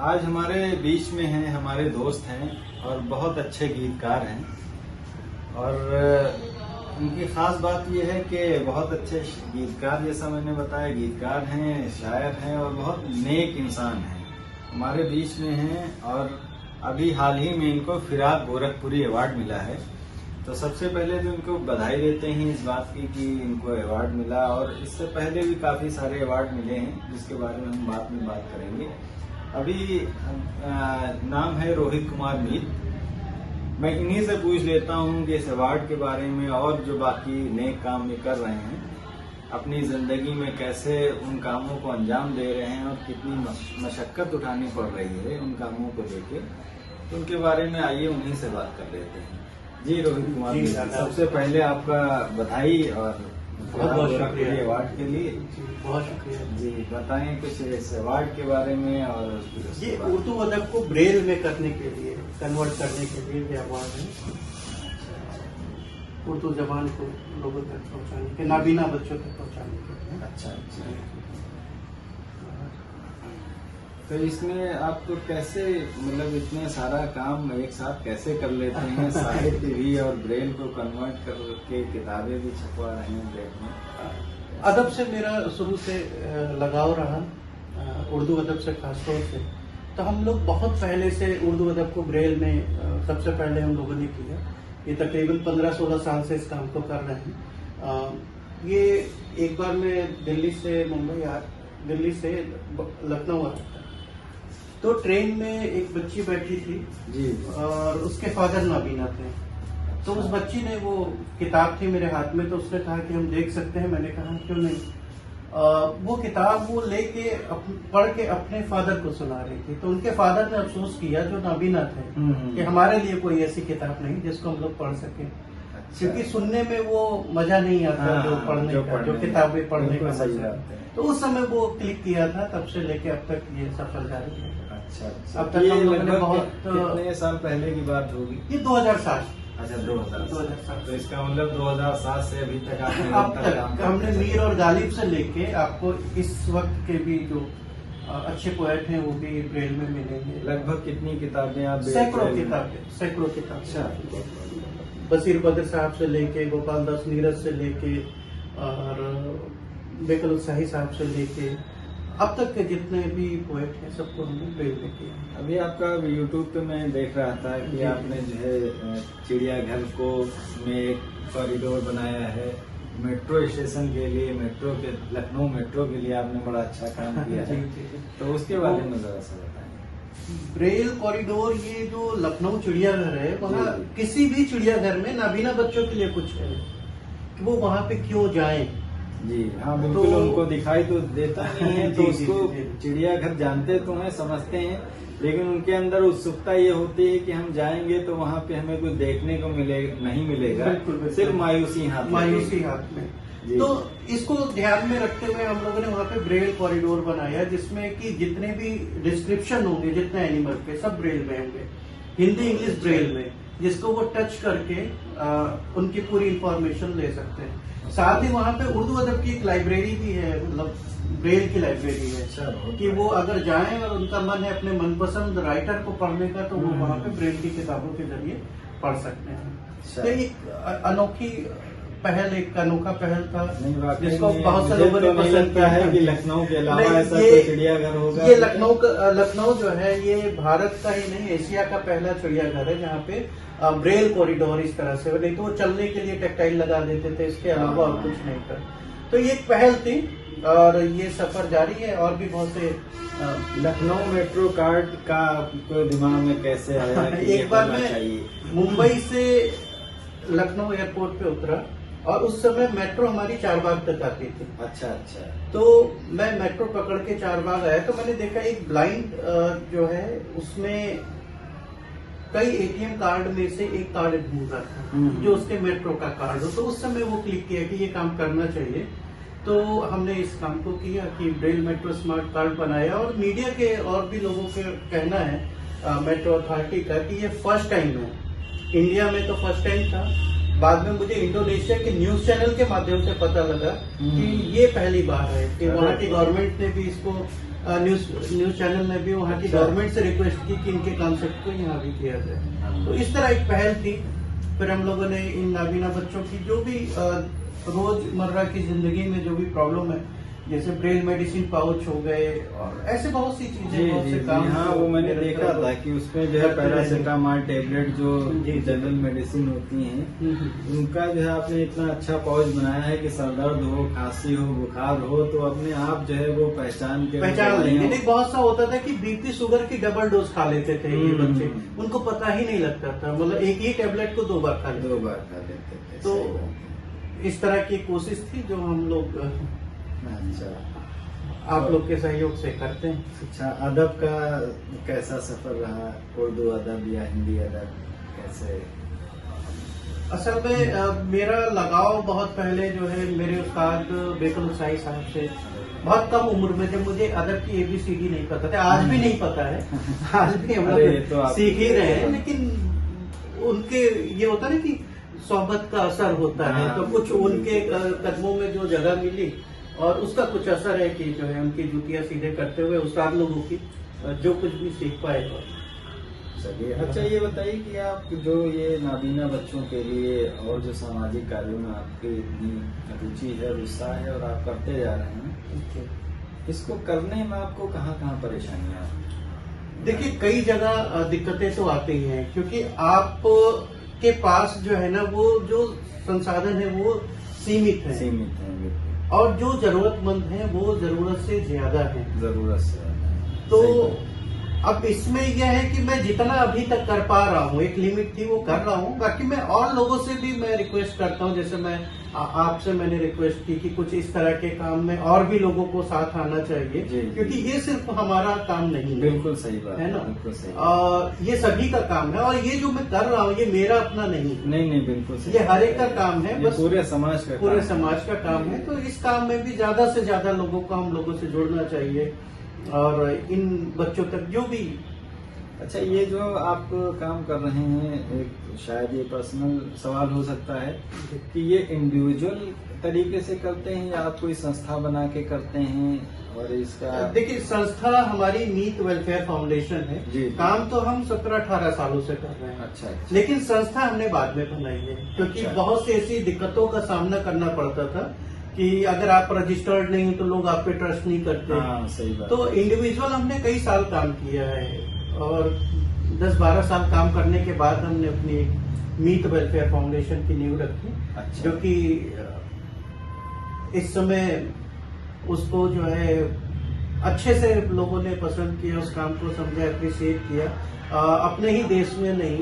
आज हमारे बीच में हैं, हमारे दोस्त हैं और बहुत अच्छे गीतकार हैं। और उनकी खास बात यह है कि बहुत अच्छे गीतकार, जैसा मैंने बताया, गीतकार हैं, शायर हैं और बहुत नेक इंसान हैं, हमारे बीच में हैं। और अभी हाल ही में इनको फिराक गोरखपुरी अवार्ड मिला है। तो सबसे पहले तो इनको बधाई देते हैं इस बात की कि इनको अवार्ड मिला, और इससे पहले भी काफी सारे अवार्ड मिले हैं जिसके बारे में हम बाद में बात करेंगे। अभी नाम है रोहित कुमार मीत। मैं इन्हीं से पूछ लेता हूं कि इस अवार्ड के बारे में और जो बाकी नेक काम ये कर रहे हैं अपनी जिंदगी में, कैसे उन कामों को अंजाम दे रहे हैं और कितनी मशक्कत उठानी पड़ रही है उन कामों को लेके, तो उनके बारे में आइए उन्हीं से बात कर लेते हैं। जी रोहित कुमार जी, सबसे पहले आपका बधाई और बहुत शुक्रिया अवार्ड के लिए। बहुत शुक्रिया जी, बताएं कुछ इस अवार्ड के बारे में। और ये उर्दू अदब को ब्रेल में करने के लिए, कन्वर्ट करने के लिए ये अवार्ड है। उर्दू जबान को लोगों तक पहुंचाने के, नाबीना बच्चों तक पहुंचाने के लिए। अच्छा। तो इसमें आप तो कैसे, मतलब इतने सारा काम एक साथ कैसे कर लेते हैं? साहित्य भी और ब्रेल को कन्वर्ट करके किताबें भी छपवा रहे हैं ब्रेल में। अदब से मेरा शुरू से लगाव रहा, उर्दू अदब से खासतौर से। तो हम लोग बहुत पहले से उर्दू अदब को ब्रेल में सबसे पहले हम लोगों ने किया। ये तकरीबन 15-16 साल से इस काम को कर रहे हैं। ये एक बार मैं दिल्ली से लखनऊ आया था, तो ट्रेन में एक बच्ची बैठी थी जी, और उसके फादर नाबीना थे। तो उस बच्ची ने, वो किताब थी मेरे हाथ में, तो उसने कहा कि हम देख सकते हैं। मैंने कहा क्यों नहीं। वो किताब वो लेके पढ़ के अपने फादर को सुना रही थी। तो उनके फादर ने अफसोस किया, जो नाबीना थे, कि हमारे लिए कोई ऐसी किताब नहीं जिसको हम लोग पढ़ सके। क्योंकि सुनने में वो मजा नहीं आता जो पढ़ने का, जो किताबें पढ़ने का मजा। तो उस समय वो क्लिक किया था, तब से लेके अब तक ये सफर जारी है। अच्छा। अब तक हम लोगों ने बहुत, कितने साल पहले की बात होगी? ये 2007। अच्छा, 2007। तो इसका मतलब 2007 से अभी तक आपने अब तक हमने मीर और गालिब से लेके आपको इस वक्त के भी जो अच्छे पोएट हैं वो भी ब्रेल में मिलेंगे। लगभग कितनी किताबें आप? सैकड़ों किताबें। अच्छा। बसीर बद्र साहब से लेके, गोपाल दास नीरज से लेके, और बेकल उत्साही साहब से लेके अब तक के जितने भी पोएट हैं सबको हमने ब्रेल में किया। अभी आपका यूट्यूब पे मैं देख रहा था कि आपने जो है चिड़ियाघर को में एक कॉरिडोर बनाया है मेट्रो स्टेशन के लिए, मेट्रो के, लखनऊ मेट्रो के लिए आपने बड़ा अच्छा काम किया है। तो उसके बारे में जरा सा बताएं। ब्रेल कॉरिडोर, ये जो लखनऊ चिड़ियाघर है, वहाँ किसी भी चिड़ियाघर में नाबीना बच्चों के लिए कुछ है कि वो वहाँ पे क्यों जाएं। जी हाँ, बिल्कुल। तो उनको दिखाई तो देता नहीं है, तो उसको चिड़ियाघर जानते तो हैं, समझते हैं, लेकिन उनके अंदर उत्सुकता ये होती है कि हम जाएंगे तो वहाँ पे हमें कुछ देखने को नहीं मिलेगा, सिर्फ मायूसी हाथ में। तो इसको ध्यान में रखते हुए हम लोगों ने वहाँ पे ब्रेल कॉरिडोर बनाया, जिसमें कि जितने भी डिस्क्रिप्शन होंगे, जितने एनिमल के, सब ब्रेल में होंगे, हिंदी इंग्लिश ब्रेल में, जिसको वो टच करके उनकी पूरी इंफॉर्मेशन ले सकते हैं। साथ ही वहाँ पे उर्दू अदब की एक लाइब्रेरी भी है, मतलब ब्रेल की लाइब्रेरी है, कि वो अगर जाएं और उनका मन है अपने मनपसंद राइटर को पढ़ने का, तो वो वहाँ पे ब्रेल की किताबों के जरिए पढ़ सकते हैं। तो एक अनोखी पहल, एक अनोखा पहल था, जिसको बहुत से लोगों ने पसंद किया है। कि लखनऊ के अलावा ऐसा कोई चिड़ियाघर होगा? ये लखनऊ जो है, ये भारत का ही नहीं, एशिया का पहला चिड़ियाघर है जहाँ पे ब्रेल कॉरिडोर इस तरह से, नहीं तो वो चलने के लिए टैक्टाइल लगा देते थे, इसके अलावा और कुछ नहीं था। तो ये एक पहल थी और ये सफर जारी है। और भी बहुत से लखनऊ मेट्रो कार्ड का आपको दिमाग में कैसे आया? एक बार मैं मुंबई से लखनऊ एयरपोर्ट पे उतरा और उस समय मेट्रो हमारी चारबाग तक आती थी। अच्छा। तो मैं मेट्रो पकड़ के चारबाग आया, तो मैंने देखा एक ब्लाइंड जो है, उसमें कई एटीएम कार्ड में से एक कार्ड ढूंढ रहा था जो उसके मेट्रो का कार्ड हो। तो उस समय वो क्लिक किया कि ये काम करना चाहिए। तो हमने इस काम को किया कि ब्रेल मेट्रो स्मार्ट कार्ड बनाया। और मीडिया के और भी लोगों के कहना है मेट्रो अथॉरिटी का कि ये फर्स्ट टाइम है, इंडिया में तो फर्स्ट टाइम था, बाद में मुझे इंडोनेशिया के न्यूज चैनल के माध्यम से पता लगा कि ये पहली बार है कि वहाँ की गवर्नमेंट ने भी इसको न्यूज चैनल ने भी वहाँ की गवर्नमेंट से रिक्वेस्ट की कि इनके कॉन्सेप्ट को यहाँ भी किया जाए। तो इस तरह एक पहल थी। फिर हम लोगों ने इन नाबीना बच्चों की जो भी रोजमर्रा की जिंदगी में जो भी प्रॉब्लम है, जैसे ब्रेल मेडिसिन पाउच हो गए और ऐसे बहुत सी चीजें, बहुत से काम। हाँ, वो मैंने देखा था कि उसमें जो है पैरासीटामोल टेबलेट जो जनरल मेडिसिन होती हैं, उनका जो है आपने इतना अच्छा पाउच बनाया है कि सर दर्द हो, खांसी हो, बुखार हो तो अपने आप जो है वो पहचान लेंगे। नहीं, बहुत सा होता था कि बीपी शुगर की डबल डोज खा लेते थे ये बच्चे, उनको पता ही नहीं लगता था, मतलब एक ही टेबलेट को 2 बार खा लेते थे। तो इस तरह की कोशिश थी जो हम लोग अच्छा आप लोग के सहयोग से करते हैं। अच्छा, अदब का कैसा सफर रहा? उर्दू अदब या हिंदी अदब कैसे? असल में मेरा लगाव बहुत पहले जो है मेरे उस्ताद बेकल हुसैन साहब से, बहुत कम उम्र में जब मुझे अदब की ABCD नहीं पता था, आज भी नहीं पता है, आज भी हम लोग सीख ही रहे हैं, लेकिन उनके ये होता है कि सोहबत का असर होता है, तो कुछ उनके कदमों में जो जगह मिली और उसका कुछ असर है कि जो है उनकी जुतियां सीधे करते हुए उस्ताद लोगों की जो कुछ भी सीख पाए। चलिए, अच्छा ये बताइए कि आप जो ये नाबीना बच्चों के लिए और जो सामाजिक कार्यों में आपकी इतनी रुचि है, उत्साह है और आप करते जा रहे हैं, इसको करने में आपको कहाँ कहाँ परेशानियां? देखिए, कई जगह दिक्कतें तो आती ही हैं, क्योंकि आप के पास जो है ना वो जो संसाधन है वो सीमित है और जो जरूरतमंद है वो जरूरत से ज्यादा है। तो अब इसमें यह है कि मैं जितना अभी तक कर पा रहा हूँ, एक लिमिट थी वो कर रहा हूँ, बाकी मैं और लोगों से भी मैं रिक्वेस्ट करता हूँ, जैसे मैं आपसे मैंने रिक्वेस्ट की कि कुछ इस तरह के काम में और भी लोगों को साथ आना चाहिए, क्योंकि ये सिर्फ हमारा काम नहीं है। बिल्कुल सही बात है ना, ये सभी का काम है और ये जो मैं कर रहा हूँ ये मेरा अपना नहीं, बिल्कुल सही, ये हर एक का काम है, बस पूरे समाज का काम है। तो इस काम में भी ज्यादा से ज्यादा लोगों को हम लोगों से जुड़ना चाहिए और इन बच्चों तक जो भी। अच्छा, ये जो आप काम कर रहे हैं, एक शायद ये पर्सनल सवाल हो सकता है कि ये इंडिविजुअल तरीके से करते हैं या आप कोई संस्था बना के करते हैं? और इसका देखिए, संस्था हमारी मीत वेलफेयर फाउंडेशन है जी। काम तो हम 17-18 सालों से कर रहे हैं। अच्छा। लेकिन संस्था हमने बाद में बनाई है, क्योंकि बहुत सी ऐसी दिक्कतों का सामना करना पड़ता था कि अगर आप रजिस्टर्ड नहीं हो तो लोग आप पे ट्रस्ट नहीं करते। सही बात। तो इंडिविजुअल हमने कई साल काम किया है और 10-12 साल काम करने के बाद हमने अपनी मीत वेलफेयर फाउंडेशन की नींव रखी। अच्छा। जो कि इस समय उसको जो है अच्छे से लोगों ने पसंद किया, उस काम को समझा, अप्रिशिएट किया। अपने ही देश में नहीं,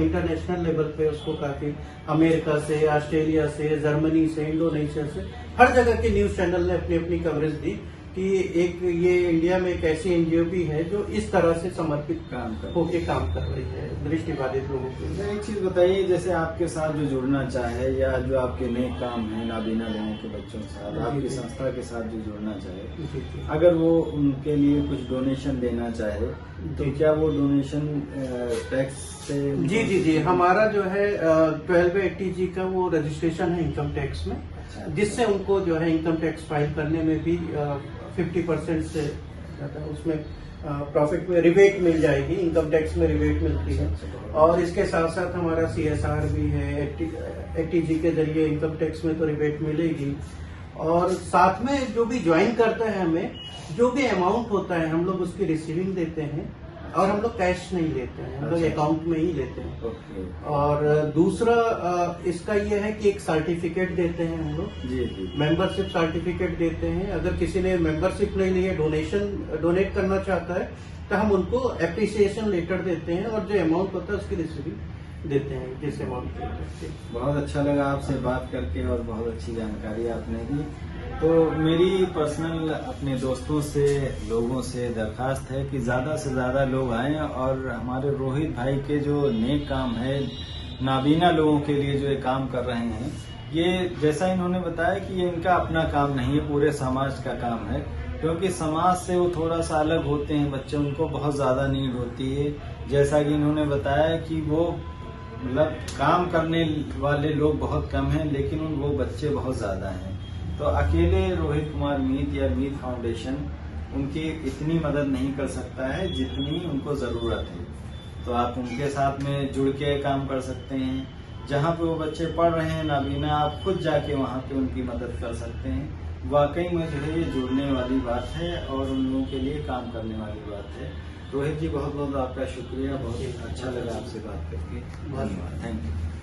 इंटरनेशनल लेवल पे उसको काफी अमेरिका से, ऑस्ट्रेलिया से, जर्मनी से, इंडोनेशिया से हर जगह के न्यूज चैनल ने अपनी अपनी कवरेज दी कि एक ये इंडिया में एक ऐसी एनजीओ भी है जो इस तरह से समर्पित होके काम कर रही है दृष्टिबाधित लोगों के लिए। एक चीज बताइए, जैसे आपके साथ जो जुड़ना चाहे या जो आपके नए काम है नाबीना लोगों के बच्चों के साथ, आपकी संस्था के साथ जो जुड़ना चाहे, अगर वो उनके लिए कुछ डोनेशन देना चाहे तो क्या वो डोनेशन टैक्स से? जी, हमारा जो है 1280G का वो रजिस्ट्रेशन है इनकम टैक्स में, जिससे उनको जो है इनकम टैक्स फाइल करने में भी 50% से उसमें प्रॉफिट में रिबेट मिल जाएगी, इनकम टैक्स में रिबेट मिलती है। और इसके साथ साथ हमारा CSR भी है, 80G के जरिए इनकम टैक्स में तो रिबेट मिलेगी। और साथ में जो भी ज्वाइन करता है हमें, जो भी अमाउंट होता है हम लोग उसकी रिसीविंग देते हैं और हम लोग कैश नहीं लेते हैं, हम लोग अकाउंट में ही लेते हैं। और दूसरा इसका ये है कि एक सर्टिफिकेट देते हैं हम लोग, मेंबरशिप सर्टिफिकेट देते हैं। अगर किसी ने मेंबरशिप नहीं ली है, डोनेट करना चाहता है तो हम उनको एप्रिसिएशन लेटर देते हैं और जो अमाउंट होता है उसकी रिसीविंग देते हैं, जिस अमाउंट के। बहुत अच्छा लगा आपसे बात करके और बहुत अच्छी जानकारी आपने दी। तो मेरी पर्सनल अपने दोस्तों से, लोगों से दरखास्त है कि ज़्यादा से ज़्यादा लोग आएं और हमारे रोहित भाई के जो नेक काम है, नाबीना लोगों के लिए जो ये काम कर रहे हैं, ये जैसा इन्होंने बताया कि ये इनका अपना काम नहीं है, पूरे समाज का काम है, क्योंकि समाज से वो थोड़ा सा अलग होते हैं बच्चे, उनको बहुत ज़्यादा नीड होती है। जैसा कि इन्होंने बताया कि वो मतलब काम करने वाले लोग बहुत कम हैं, लेकिन वो बच्चे बहुत ज़्यादा हैं। तो अकेले रोहित कुमार मीत या मीत फाउंडेशन उनकी इतनी मदद नहीं कर सकता है जितनी उनको जरूरत है। तो आप उनके साथ में जुड़ के काम कर सकते हैं। जहाँ पे वो बच्चे पढ़ रहे हैं नाबीना, आप खुद जाके वहाँ पे उनकी मदद कर सकते हैं। वाकई में जो है ये जुड़ने वाली बात है और उन लोगों के लिए काम करने वाली बात है। रोहित जी, बहुत बहुत आपका शुक्रिया, बहुत अच्छा लगा आपसे बात करके। धन्यवाद, थैंक यू।